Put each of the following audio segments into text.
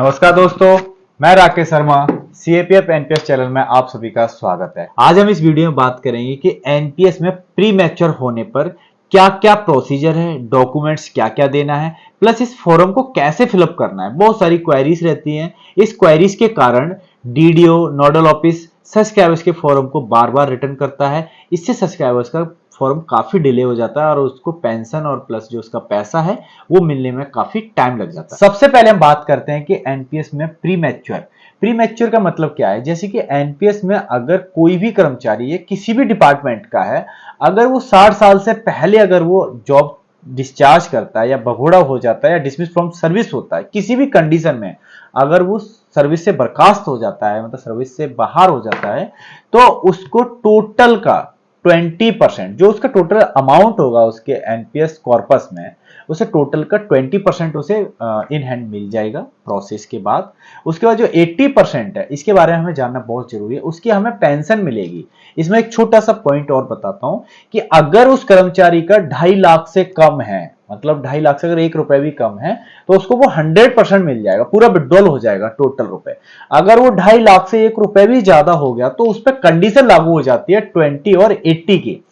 नमस्कार दोस्तों, मैं Rakesh Sharma. CAPF NPS channel में आप सभी का स्वागत है। आज हम इस वीडियो में बात करेंगे कि एनपीएस में प्री मैच्योर होने पर क्या क्या प्रोसीजर है, डॉक्यूमेंट्स क्या क्या देना है, प्लस इस फॉर्म को कैसे फिलअप करना है। बहुत सारी क्वेरीज रहती हैं। इस क्वेरीज के कारण डीडीओ, नोडल ऑफिस सब्सक्राइबर्स के फॉर्म को बार बार रिटर्न करता है। इससे सब्सक्राइबर्स का फॉर्म काफी डिले हो जाता है और उसको पेंशन और प्लस जो उसका पैसा है वो मिलने में काफी टाइम लग जाता है। सबसे पहले हम बात करते हैं कि एनपीएस में प्री मैच्योर का मतलब क्या है। जैसे कि एनपीएस में अगर कोई भी कर्मचारी है, किसी भी डिपार्टमेंट का है, अगर वो 60 साल से पहले अगर वो जॉब डिस्चार्ज करता है या भगोड़ा हो जाता है या डिसमिस फ्रॉम सर्विस होता है, किसी भी कंडीशन में अगर वो सर्विस से बर्खास्त हो जाता है, मतलब सर्विस से बाहर हो जाता है, तो उसको टोटल का 20% जो उसका टोटल अमाउंट होगा उसके एनपीएस कॉर्पस में, उसे टोटल का 20% उसे इन हैंड मिल जाएगा प्रोसेस के बाद। उसके बाद जो 80% है, इसके बारे में हमें जानना बहुत जरूरी है, उसकी हमें पेंशन मिलेगी। इसमें एक छोटा सा पॉइंट और बताता हूं कि अगर उस कर्मचारी का 2.5 लाख से कम है, मतलब 2.5 लाख से अगर 1 रुपए भी कम है, तो उसको वो 100% मिल जाएगा, पूरा विड्रॉल हो जाएगा टोटल रुपए। अगर वो 2.5 लाख से 1 रुपए भी ज्यादा हो गया तो उस पर कंडीशन लागू हो जाती है 20 और 80 की।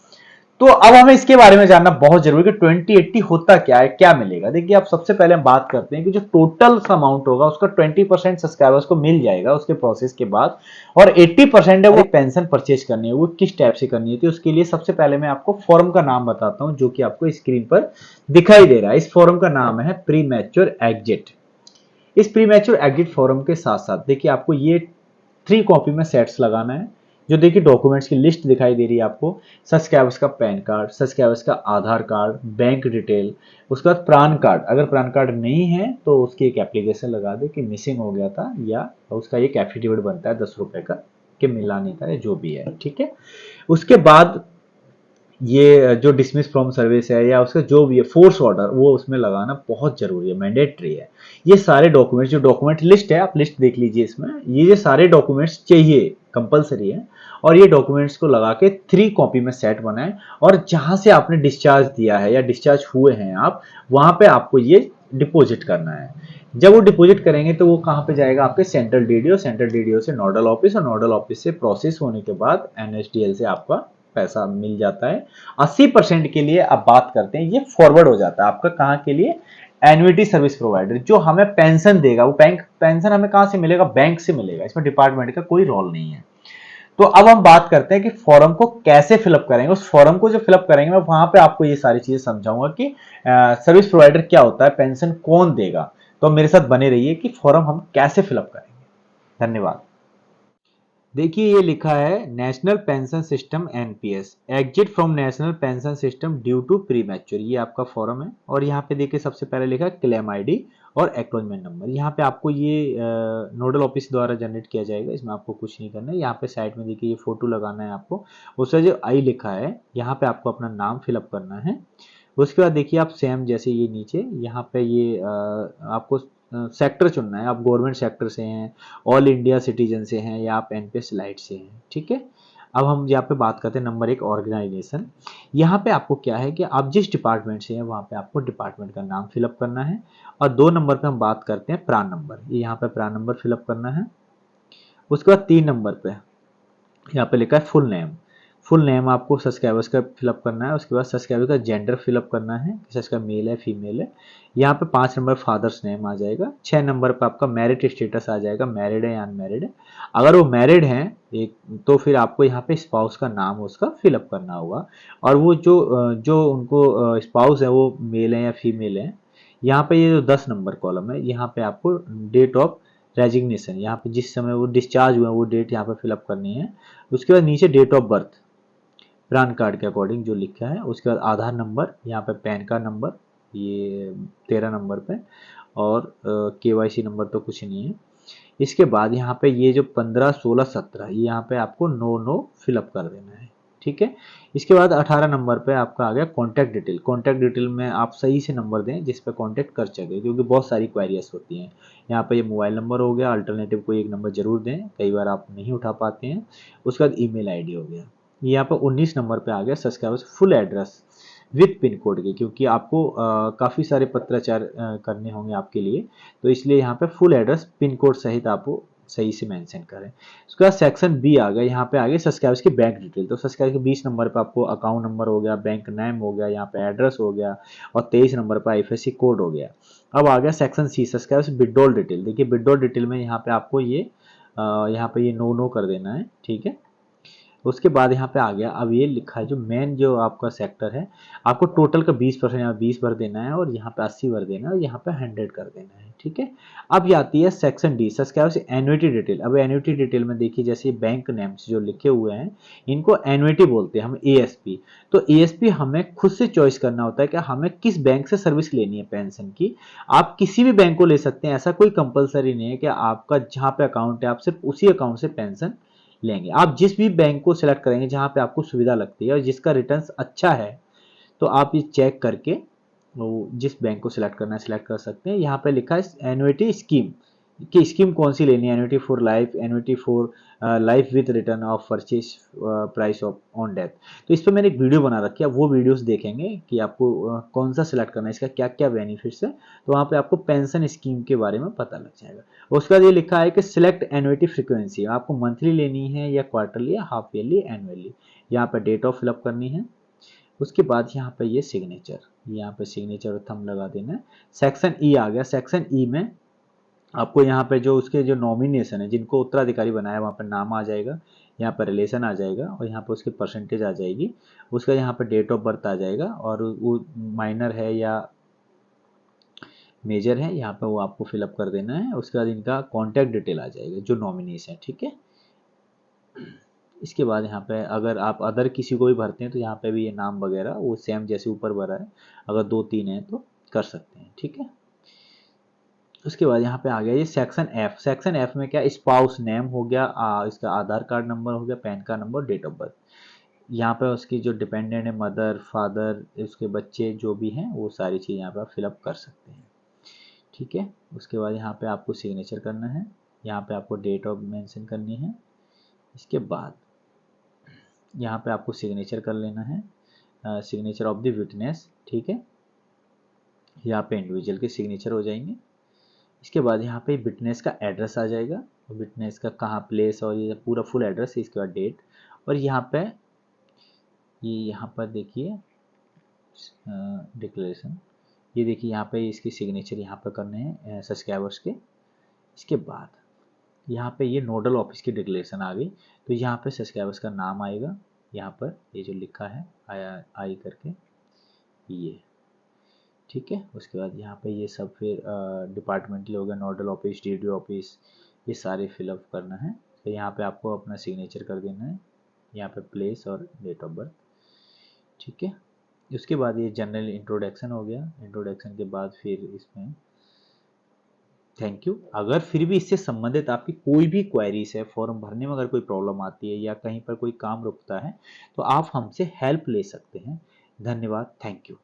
तो अब हमें इसके बारे में जानना बहुत जरूरी है कि 2080 होता क्या है, क्या मिलेगा। देखिए, आप सबसे पहले हम बात करते हैं कि जो टोटल अमाउंट होगा उसका 20% सब्सक्राइबर्स को मिल जाएगा उसके प्रोसेस के बाद, और 80% है वो पेंशन परचेज करनी है। वो किस टाइप से करनी है, तो उसके लिए सबसे पहले मैं आपको फॉर्म का नाम बताता हूं जो कि आपको स्क्रीन पर दिखाई दे रहा है। इस फॉर्म का नाम है प्री मैच्योर एग्जिट। इस प्री मैच्योर एग्जिट फॉर्म के साथ साथ देखिए आपको ये 3 कॉपी में सेट्स लगाना है। जो देखिए डॉक्यूमेंट्स की लिस्ट दिखाई दे रही है आपको, सब्सक्राइबर्स का पैन कार्ड, सब्सक्राइबर्स का आधार कार्ड, बैंक डिटेल, उसके बाद प्रान कार्ड। अगर प्रान कार्ड नहीं है तो उसकी एक एप्लीकेशन लगा दे कि मिसिंग हो गया था, या उसका एक एफिडेविट बनता है 10 रुपए का कि मिला नहीं था, या जो भी है, ठीक है। उसके बाद ये जो डिसमिस फ्रॉम सर्विस है या उसका जो भी है फोर्स ऑर्डर, वो उसमें लगाना बहुत जरूरी है, मैंडेटरी है। ये सारे डॉक्यूमेंट्स, जो डॉक्यूमेंट लिस्ट है, आप लिस्ट देख लीजिए, इसमें ये सारे डॉक्यूमेंट्स चाहिए, कंपलसरी है। और ये डॉक्यूमेंट्स को लगा के 3 कॉपी में सेट बनाएं, और जहां से आपने डिस्चार्ज दिया है या डिस्चार्ज हुए हैं आप, वहां पे आपको ये डिपॉजिट करना है। जब वो डिपॉजिट करेंगे तो वो कहां पे जाएगा, आपके सेंट्रल डीडीओ, सेंट्रल डीडीओ से नोडल ऑफिस, और नोडल ऑफिस से प्रोसेस होने के बाद एनएसडीएल से आपका पैसा मिल जाता है। 80% के लिए आप बात करते हैं, ये फॉरवर्ड हो जाता है आपका कहां के लिए, एन्युटी सर्विस प्रोवाइडर जो हमें पेंशन देगा। वो बैंक पेंशन हमें कहां से मिलेगा, बैंक से मिलेगा। इसमें डिपार्टमेंट का कोई रोल नहीं है। तो अब हम बात करते हैं कि फॉर्म को कैसे फिलअप करेंगे। उस फॉर्म को जो फिलअप करेंगे, मैं वहां पे आपको ये सारी चीजें समझाऊंगा कि सर्विस प्रोवाइडर क्या होता है, पेंशन कौन देगा। तो मेरे साथ बने रहिए कि फॉर्म हम कैसे फिलअप करेंगे। धन्यवाद। देखिए, ये लिखा है national pension system NPS, exit from national pension system due to premature. ये आपका फॉर्म है, और यहाँ पे देखिए सबसे पहले लिखा है क्लेम आईडी और एक्नॉलेजमेंट नंबर। यहाँ पे आपको ये नोडल ऑफिस द्वारा जनरेट किया जाएगा, इसमें आपको कुछ नहीं करना है। यहाँ पे साइड में देखिए ये फोटो लगाना है आपको, उसका जो आई लिखा है यहाँ पे आपको अपना नाम फिलअप करना है। उसके बाद देखिए आप सेम जैसे ये नीचे यहाँ पे ये आपको सेक्टर चुनना है। आप गवर्नमेंट सेक्टर से हैं, ऑल इंडिया सिटीजन से हैं, या आप एनपीएस लाइट से हैं, ठीक है। अब हम यहाँ पे बात करते हैं नंबर 1 ऑर्गेनाइजेशन। यहाँ पे आपको क्या है कि आप जिस डिपार्टमेंट से हैं वहाँ पे आपको डिपार्टमेंट का नाम फिलअप करना है। और 2 नंबर पे हम बात करते हैं प्रान नंबर। ये यहाँ पे प्रान नंबर फिलअप करना है। उसके बाद 3 नंबर पे यहाँ पे लिखा है फुल नेम। फुल नेम आपको सब्सक्राइबर्स का फिलअप करना है। उसके बाद सब्सक्राइबर का जेंडर फिलअप करना है कि सब्सक्राइबर मेल है फीमेल है। यहाँ पे 5 नंबर फादर्स नेम आ जाएगा। 6 नंबर पे आपका मैरिड स्टेटस आ जाएगा, मैरिड है या अनमैरिड है। अगर वो मैरिड हैं एक, तो फिर आपको यहाँ पे स्पाउस का नाम उसका फिलअप करना होगा। और वो जो उनको स्पाउस है वो मेल है या फीमेल है। यहाँ पे ये जो 10 नंबर कॉलम है, यहाँ पे आपको डेट ऑफ रेजिग्नेशन, यहाँ पे जिस समय वो डिस्चार्ज हुए वो डेट यहाँ पे फिलअप करनी है। उसके बाद नीचे date of birth PAN card के अकॉर्डिंग जो लिखा है। उसके बाद आधार नंबर, यहाँ पे पैन कार्ड नंबर ये 13 नंबर पे, और केवाईसी नंबर तो कुछ नहीं है। इसके बाद यहाँ पे ये जो 15, 16, 17 ये यहाँ पे आपको नो नो फिलअप कर देना है, ठीक है। इसके बाद 18 नंबर पे आपका आ गया कॉन्टैक्ट डिटेल। कॉन्टैक्ट डिटेल में आप सही से नंबर दें जिस पे कॉन्टैक्ट कर सके, क्योंकि बहुत सारी क्वेरीज होती हैं। यहाँ पे ये मोबाइल नंबर हो गया, अल्टरनेटिव कोई एक नंबर जरूर दें, कई बार आप नहीं उठा पाते हैं। उसके बाद ईमेल आईडी हो गया। ये यहाँ पे 19 नंबर पे आ गया subscribers full address. With pin code के, क्योंकि आपको काफ़ी सारे पत्राचार करने होंगे आपके लिए, तो इसलिए यहाँ पे फुल एड्रेस पिन कोड सहित आपको सही से मेंशन करें। उसके बाद सेक्शन बी आ गया, यहाँ पे आ गया सब्सक्राइबर्स की बैंक डिटेल। तो सब्सक्राइबर के 20 नंबर पे आपको अकाउंट नंबर हो गया, बैंक नेम हो गया, यहाँ पे एड्रेस हो गया, और 23 नंबर पे आईएफएससी कोड हो गया। अब आ गया section C, subscribers withdrawal detail. देखिए विड्रॉल डिटेल में यहाँ पे आपको ये यहाँ पे ये नो नो कर देना है, ठीक है। उसके बाद यहाँ पे आ गया, अब ये लिखा है जो मेन जो आपका सेक्टर है, आपको टोटल का 20% यहाँ 20 भर देना है, और यहाँ पे 80 भर देना है, और यहाँ पे 100 कर देना है, ठीक है। अब ये आती है सेक्शन डी, सब्सक्राइबर से एन्युटी डिटेल। अब एन्युटी डिटेल में देखिए जैसे बैंक नेम्स जो लिखे हुए हैं इनको एन्युटी बोलते हैं हम, एएसपी। तो एएसपी हमें खुद से चॉइस करना होता है कि हमें किस बैंक से सर्विस लेनी है पेंशन की। आप किसी भी बैंक को ले सकते हैं, ऐसा कोई कंपलसरी नहीं है कि आपका जहाँ पे अकाउंट है आप सिर्फ उसी अकाउंट से पेंशन लेंगे। आप जिस भी बैंक को सिलेक्ट करेंगे जहां पे आपको सुविधा लगती है और जिसका रिटर्न्स अच्छा है, तो आप ये चेक करके वो जिस बैंक को सिलेक्ट करना है सिलेक्ट कर सकते हैं। यहाँ पे लिखा है एन्युटी स्कीम की स्कीम कौन सी लेनी है, annuity for life, annuity for life with return of purchase price of on death. तो इस पर मैंने एक वीडियो बना रखी है, वो वीडियोस देखेंगे कि आपको कौन सा सिलेक्ट करना है, इसका क्या क्या बेनिफिट्स है, तो वहाँ पे आपको पेंशन स्कीम के बारे में पता लग जाएगा। उसके बाद ये लिखा है कि सिलेक्ट एन्युटी फ्रीक्वेंसी, आपको मंथली लेनी है या क्वार्टरली या हाफ ईयरली एनुअली। यहाँ पे डेट ऑफ फिलअप करनी है। उसके बाद यहाँ पे ये सिग्नेचर, यहाँ पे सिग्नेचर और थंब लगा देना है। सेक्शन ई आ गया, सेक्शन ई में आपको यहाँ पे जो उसके जो नॉमिनेशन है, जिनको उत्तराधिकारी बनाया वहाँ पर नाम आ जाएगा, यहाँ पर रिलेशन आ जाएगा, और यहाँ पर उसकी परसेंटेज आ जाएगी, उसका यहाँ पर डेट ऑफ बर्थ आ जाएगा, और वो माइनर है या मेजर है यहाँ पे वो आपको फिलअप कर देना है। उसके बाद इनका कॉन्टैक्ट डिटेल आ जाएगा जो नॉमिनीज है, ठीक है। इसके बाद यहाँ पे अगर आप अदर किसी को भी भरते हैं तो यहाँ पे भी ये नाम वगैरह वो सेम जैसे ऊपर भरा है, अगर 2-3 है तो कर सकते हैं, ठीक है। उसके बाद यहाँ पे आ गया ये सेक्शन एफ। सेक्शन एफ में क्या, स्पाउस नेम हो गया, इसका आधार कार्ड नंबर हो गया, PAN card number, date of birth. यहाँ पे उसकी जो डिपेंडेंट है, मदर फादर, उसके बच्चे जो भी हैं वो सारी चीज़ यहाँ पे आप फिलअप कर सकते हैं, ठीक है। उसके बाद यहाँ पे आपको सिग्नेचर करना है, यहाँ पे आपको डेट ऑफ मेंशन करनी है। इसके बाद यहाँ पे आपको सिग्नेचर कर लेना है, सिग्नेचर ऑफ द विटनेस, ठीक है। यहाँ पे इंडिविजुअल के सिग्नेचर हो जाएंगे। इसके बाद यहाँ पे विटनेस का एड्रेस आ जाएगा, विटनेस का कहाँ प्लेस, और ये पूरा फुल एड्रेस है। इसके बाद डेट, और यहाँ पे ये यहाँ पर देखिए डिक्लेरेशन, ये देखिए यहाँ पे इसकी सिग्नेचर यहाँ पर करने हैं सब्सक्राइबर्स के। इसके बाद यहाँ पे ये नोडल ऑफिस की डिक्लेरेशन आ गई, तो यहाँ पे सब्सक्राइबर्स का नाम आएगा, यहाँ पर ये जो लिखा है आई करके ये, ठीक है। उसके बाद यहाँ पे ये सब फिर डिपार्टमेंटल हो गया, नोडल ऑफिस, डीडी ऑफिस, ये सारे फिलअप करना है। तो यहाँ पे आपको अपना सिग्नेचर कर देना है, यहाँ पे प्लेस और डेट ऑफ बर्थ, ठीक है। उसके बाद ये जनरल इंट्रोडक्शन हो गया, इंट्रोडक्शन के बाद फिर इसमें थैंक यू। अगर फिर भी इससे संबंधित आपकी कोई भी क्वेरीज है, फॉर्म भरने में अगर कोई प्रॉब्लम आती है या कहीं पर कोई काम रुकता है, तो आप हमसे हेल्प ले सकते हैं। धन्यवाद, थैंक यू।